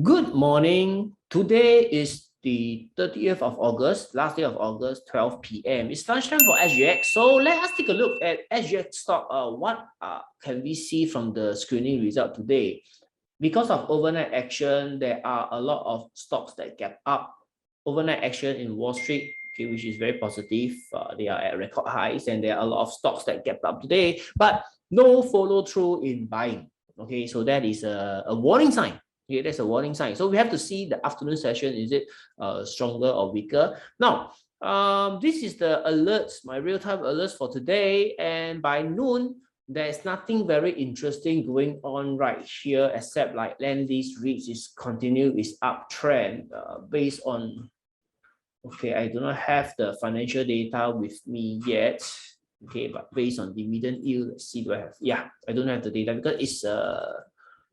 Good morning. Today is the 30th of August, last day of August, 12 p.m. It's lunchtime for SGX. So let us take a look at SGX stock. What can we see from the screening result today? Because of overnight action, there are a lot of stocks that gap up. Overnight action in Wall Street, okay, which is very positive. They are at record highs, and there are a lot of stocks that gap up today, but no follow through in buying. Okay, so that is a warning sign. Okay, that's a warning sign. So we have to see the afternoon session. Is it stronger or weaker? Now, this is the alerts, my real-time alerts for today. And by noon, there's nothing very interesting going on right here, except like Lendlease REITs is continue its uptrend based on. Okay, I do not have the financial data with me yet. Okay, but based on dividend yield, let's see, do I have? Yeah, I don't have the data because it's a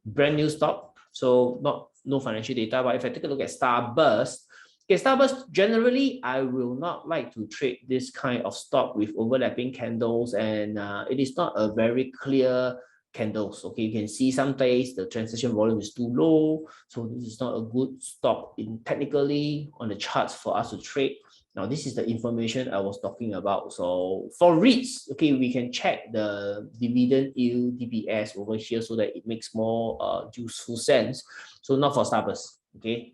brand new stock. So no financial data, but if I take a look at Starburst, okay, Starburst, generally, I will not like to trade this kind of stock with overlapping candles, and it is not a very clear candles. Okay, you can see some days the transaction volume is too low, so this is not a good stock in technically on the charts for us to trade. Now, this is the information I was talking about. So for REITs, okay, we can check the dividend yield DPS over here so that it makes more useful sense. So not for Starburst, okay.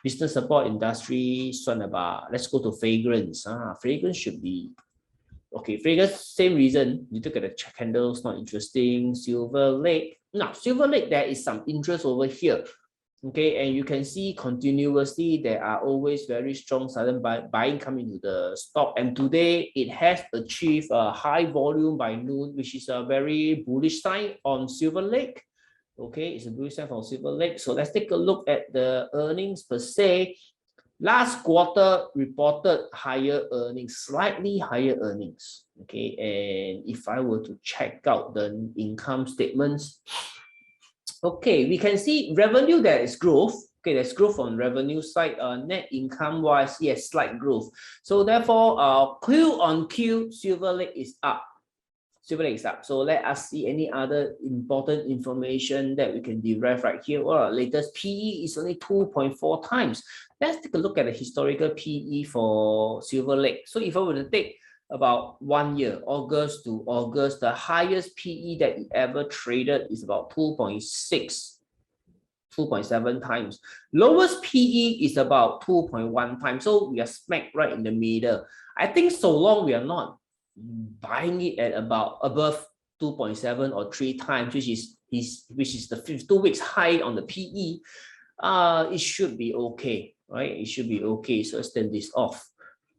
Business support industry, Sonaba. Let's go to fragrance. Fragrance should be okay. Fragrance, same reason. You look at the candles, not interesting. Silver Lake. Now, Silver Lake, there is some interest over here. Okay, and you can see continuously there are always very strong sudden buying coming to the stock, and today it has achieved a high volume by noon, which is a very bullish sign on Silver Lake. Okay, it's a bullish sign for Silver Lake. So let's take a look at the earnings per se. Last quarter reported higher earnings, slightly higher earnings. Okay, and if I were to check out the income statements, okay, we can see revenue, there is growth. Okay, there's growth on revenue side. Net income wise, yes, slight growth. So therefore, Q on Q, Silver Lake is up. Silver Lake is up. So let us see any other important information that we can derive right here. Well, latest PE is only 2.4 times. Let's take a look at the historical PE for Silver Lake. So if I were to take about 1 year, August to August, the highest PE that it ever traded is about 2.6, 2.7 times. Lowest PE is about 2.1 times. So we are smack right in the middle. I think so long we are not buying it at about above 2.7 or 3 times, which is the 52 weeks high on the PE, it should be okay, right? It should be okay. So let's turn this off.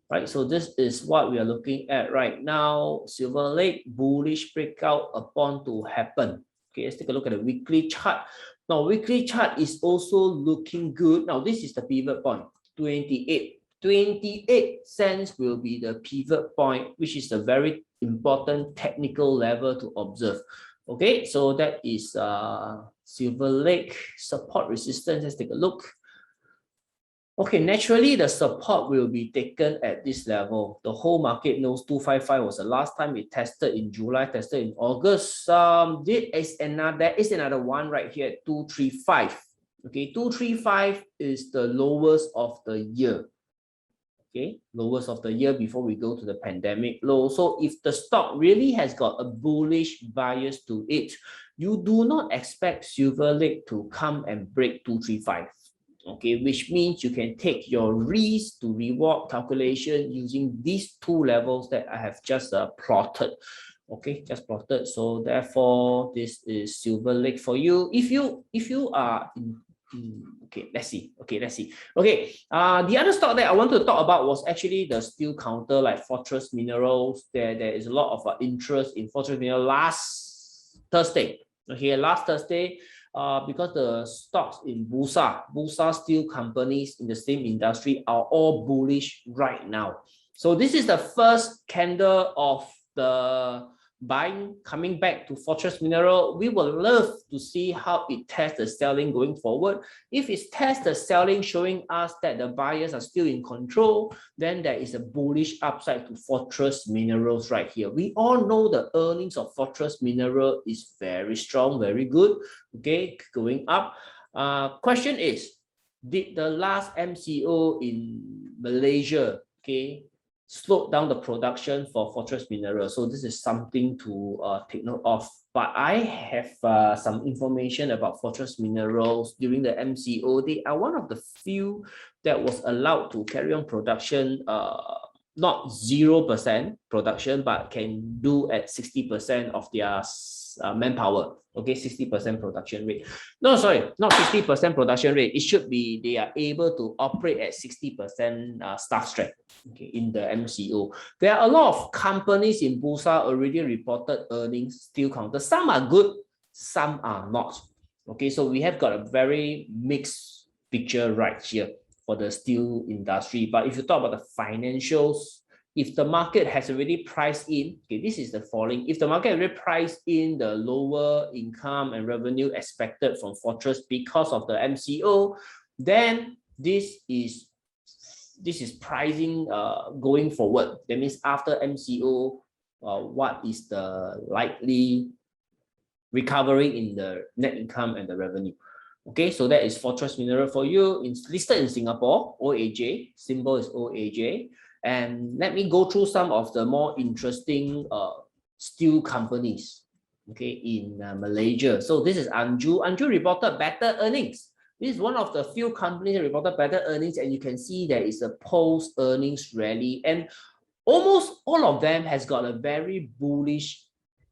Right, so this is what we are looking at right now. Silver Lake bullish breakout upon to happen. Okay, let's take a look at the weekly chart. Now, weekly chart is also looking good. Now, this is the pivot point, 28. 28 cents will be the pivot point, which is a very important technical level to observe. Okay, so that is Silver Lake support resistance. Let's take a look. Okay, naturally, the support will be taken at this level. The whole market knows 255 was the last time it tested in July, tested in August. There is another one right here at 235. Okay, 235 is the lowest of the year. Okay, lowest of the year before we go to the pandemic low. So if the stock really has got a bullish bias to it, you do not expect Silver Lake to come and break 235. Okay, which means you can take your risk to reward calculation using these two levels that I have just plotted. Okay, just plotted. So therefore, this is Silver Lake for you. If you are in, okay, let's see. Okay, let's see. Okay, the other stock that I want to talk about was actually the steel counter, like Fortress Minerals. There is a lot of interest in Fortress Minerals last Thursday. Okay, last Thursday. Because the stocks in Bursa steel companies in the same industry are all bullish right now. So this is the first candle of the buying coming back to Fortress Mineral. We will love to see how it tests the selling going forward. If it tests the selling showing us that the buyers are still in control, then there is a bullish upside to Fortress Minerals right here. We all know the earnings of Fortress Mineral is very strong, very good. Okay, going up. Question is, did the last MCO in Malaysia, okay, slow down the production for Fortress Minerals? So this is something to take note of. But I have some information about Fortress Minerals during the MCO. They are one of the few that was allowed to carry on production, not 0% production, but can do at 60% of their manpower. Okay, 60% production rate. No, sorry, not 60% production rate. It should be they are able to operate at 60% staff strength. Okay, in the MCO. There are a lot of companies in Bursa already reported earnings steel counter. Some are good, some are not. Okay, so we have got a very mixed picture right here for the steel industry. But if you talk about the financials, if the market has already priced in, okay, this is the falling. If the market already priced in the lower income and revenue expected from Fortress because of the MCO, then this is pricing going forward. That means after MCO, what is the likely recovery in the net income and the revenue? Okay, so that is Fortress Mineral for you. It's listed in Singapore, OAJ, symbol is OAJ. And let me go through some of the more interesting steel companies, okay, in Malaysia. So this is Anju. Anju reported better earnings. This is one of the few companies that reported better earnings, and you can see there is a post-earnings rally, and almost all of them has got a very bullish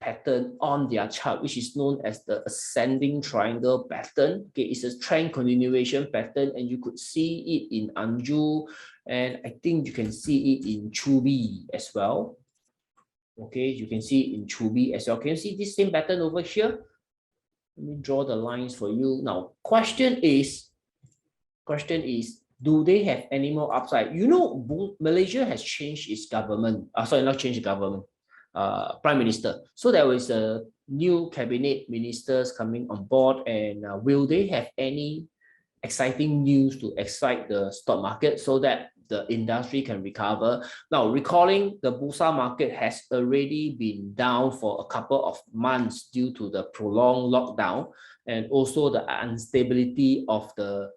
pattern on their chart, which is known as the ascending triangle pattern. Okay, it's a trend continuation pattern, and you could see it in Anju, and I think you can see it in Chubi as well. Okay, you can see it in Chubi as well. Can you see this same pattern over here? Let me draw the lines for you. Now, question is, do they have any more upside? You know, Malaysia has changed its government. Sorry, not changed the government. Prime Minister. So there was a new cabinet ministers coming on board, and will they have any exciting news to excite the stock market so that the industry can recover? Now, recalling the Bursa market has already been down for a couple of months due to the prolonged lockdown and also the instability of the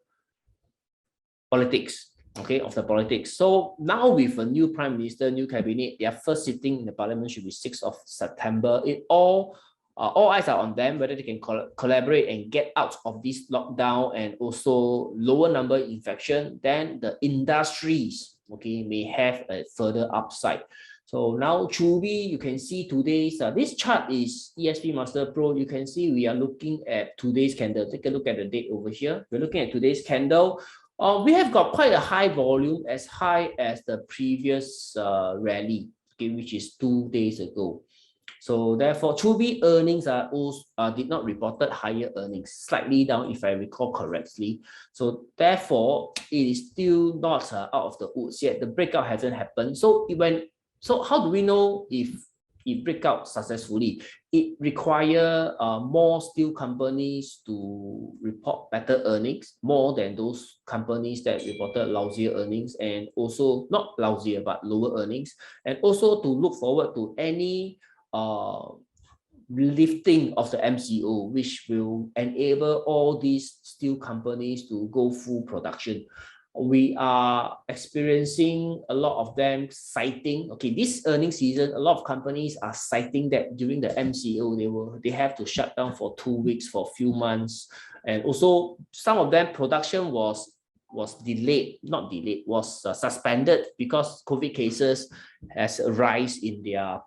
politics. Okay, of the politics. So now with a new prime minister, new cabinet, their first sitting in the parliament should be 6th of September. All eyes are on them, whether they can collaborate and get out of this lockdown and also lower number of infection, then the industries, okay, may have a further upside. So now Chubi, you can see today's, this chart is ESP Master Pro. You can see we are looking at today's candle. Take a look at the date over here. We're looking at today's candle. We have got quite a high volume, as high as the previous rally, okay, which is 2 days ago. So therefore, Chubi earnings are also did not reported higher earnings, slightly down if I recall correctly. So therefore, it is still not out of the woods yet. The breakout hasn't happened. So how do we know if it break out successfully? It requires more steel companies to report better earnings, more than those companies that reported lousier earnings, and also not lousier but lower earnings, and also to look forward to any lifting of the MCO, which will enable all these steel companies to go full production. We are experiencing a lot of them citing, okay, this earnings season, a lot of companies are citing that during the MCO, they have to shut down for 2 weeks, for a few months. And also some of them production was suspended because COVID cases has arisen in their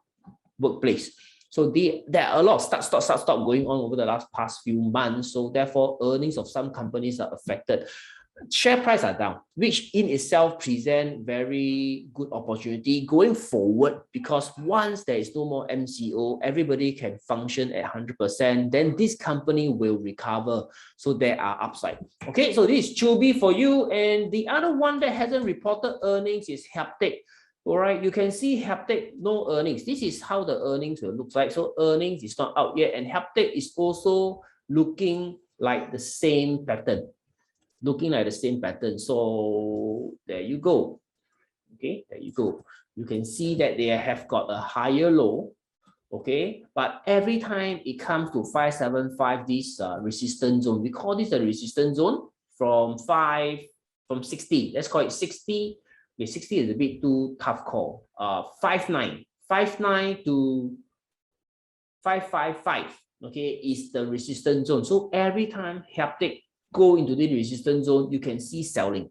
workplace. So there are a lot of start going on over the past few months. So therefore, earnings of some companies are affected. Share price are down, which in itself present very good opportunity going forward, because once there is no more MCO, everybody can function at 100%, then this company will recover. So there are upside. Okay, so this is Chubi for you. And the other one that hasn't reported earnings is Haptic. All right, you can see Haptic, no earnings. This is how the earnings will look like. So earnings is not out yet, and Haptic is also looking like the same pattern. So there you go. Okay, there you go. You can see that they have got a higher low, Okay, but every time it comes to 575, this resistance zone, we call this the resistance zone from 60. Let's call it 60. Okay, 60 is a bit too tough call. 59 to 555. Okay, is the resistance zone. So every time Haptik go into the resistance zone, you can see selling.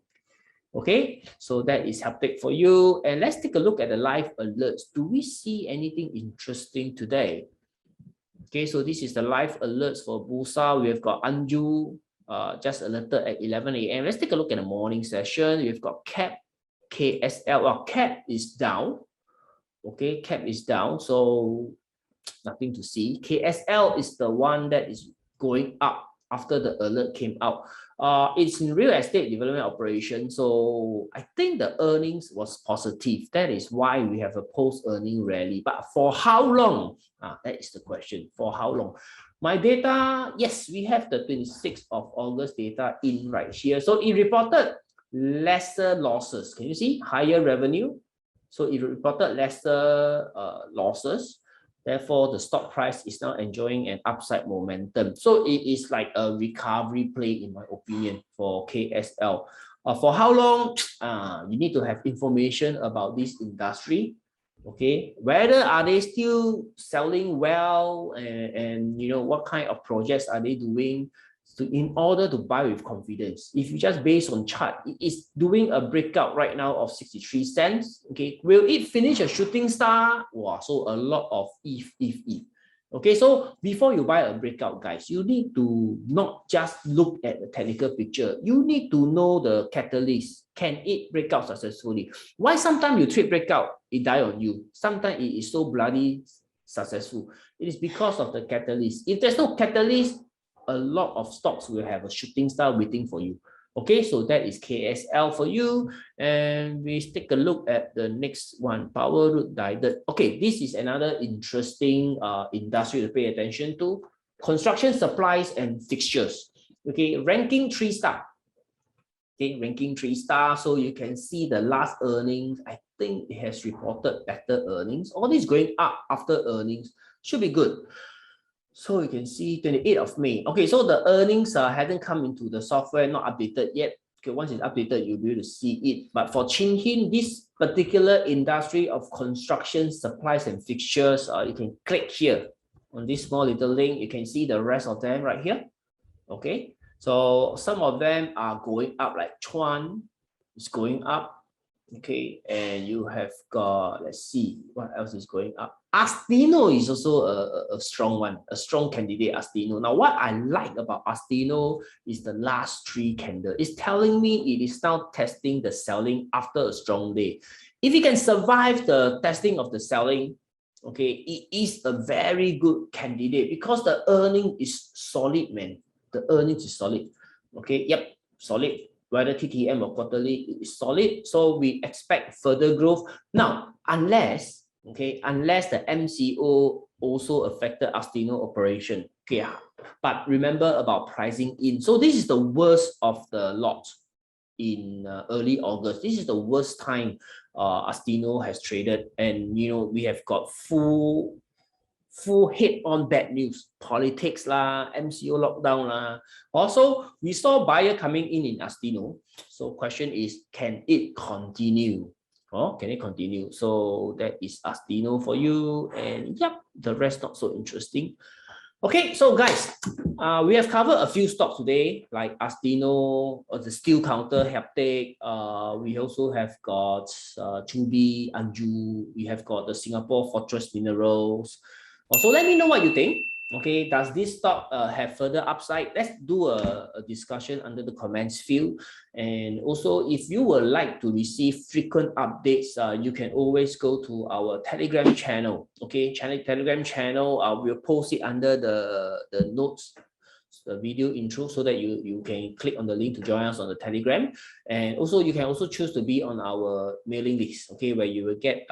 Okay, so that is Haptik for you. And let's take a look at the live alerts. Do we see anything interesting today? Okay, so this is the live alerts for Bursa. We have got Anju just alerted at 11 a.m. Let's take a look at the morning session. We've got CAP, KSL. Well, CAP is down. Okay, CAP is down, so nothing to see. KSL is the one that is going up after the alert came out. It's in real estate development operation, so I think the earnings was positive. That is why we have a post-earning rally. But for how long? That is the question. For how long? My data, yes, we have the 26th of August data in right here. So it reported lesser losses. Can you see? Higher revenue. So it reported lesser losses. Therefore, the stock price is now enjoying an upside momentum. So it is like a recovery play, in my opinion, for KSL. For how long? You need to have information about this industry. Okay, whether are they still selling well, and you know what kind of projects are they doing, in order to buy with confidence. If you just based on chart, it is doing a breakout right now of 63 cents. Okay, will it finish a shooting star? Wow, so a lot of if. Okay, so before you buy a breakout, guys, you need to not just look at the technical picture. You need to know the catalyst. Can it break out successfully? Why sometimes you trade breakout, it die on you? Sometimes it is so bloody successful. It is because of the catalyst. If there's no catalyst, a lot of stocks will have a shooting star waiting for you. Okay, so that is KSL for you. And we take a look at the next one, Power Root Guided. Okay, this is another interesting industry to pay attention to. Construction supplies and fixtures. Okay, ranking 3-star. Okay, ranking 3-star. So you can see the last earnings. I think it has reported better earnings. All this going up after earnings should be good. So you can see 28th of May. Okay, so the earnings hadn't come into the software, not updated yet. Okay, once it's updated, you'll be able to see it. But for Chin Hin, this particular industry of construction, supplies and fixtures, you can click here on this small little link. You can see the rest of them right here. Okay, so some of them are going up, like Chuan is going up. Okay, and you have got, let's see, what else is going up. Astino is also a strong one, a strong candidate, Astino. Now, what I like about Astino is the last 3 candles. It's telling me it is now testing the selling after a strong day. If you can survive the testing of the selling, okay, it is a very good candidate because the earning is solid, man. The earnings is solid. Okay, yep, solid. Whether TTM or quarterly is solid, so we expect further growth. Now, unless the MCO also affected Astino operation. Okay, but remember about pricing in. So this is the worst of the lot in early August. This is the worst time Astino has traded, and you know we have got full hit on bad news, politics lah, MCO lockdown lah. Also, we saw buyer coming in Astino. So question is, can it continue? Can it continue? So that is Astino for you. And yep, the rest not so interesting. Okay, so guys, we have covered a few stocks today, like Astino, the steel counter, Haptik. We also have got Chubi, Anju. We have got the Singapore Fortress Minerals. So let me know what you think. Okay, does this stock have further upside? Let's do a discussion under the comments field. And also, if you would like to receive frequent updates, you can always go to our Telegram channel. Okay, Telegram channel, we'll post it under the notes, the video intro, so that you can click on the link to join us on the Telegram. And also, you can also choose to be on our mailing list, okay, where you will get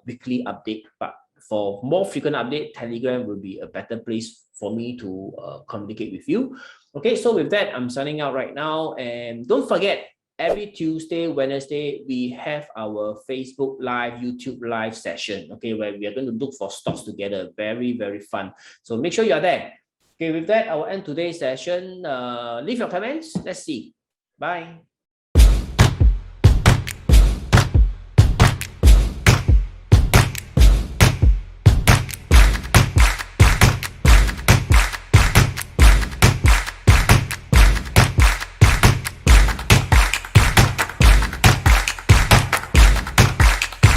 weekly update. But for more frequent update, Telegram will be a better place for me to communicate with you. Okay, so with that, I'm signing out right now. And don't forget, every Tuesday, Wednesday, we have our Facebook Live, YouTube Live session, okay, where we are going to look for stocks together. Very, very fun. So make sure you are there. Okay, with that, I will end today's session. Leave your comments. Let's see. Bye.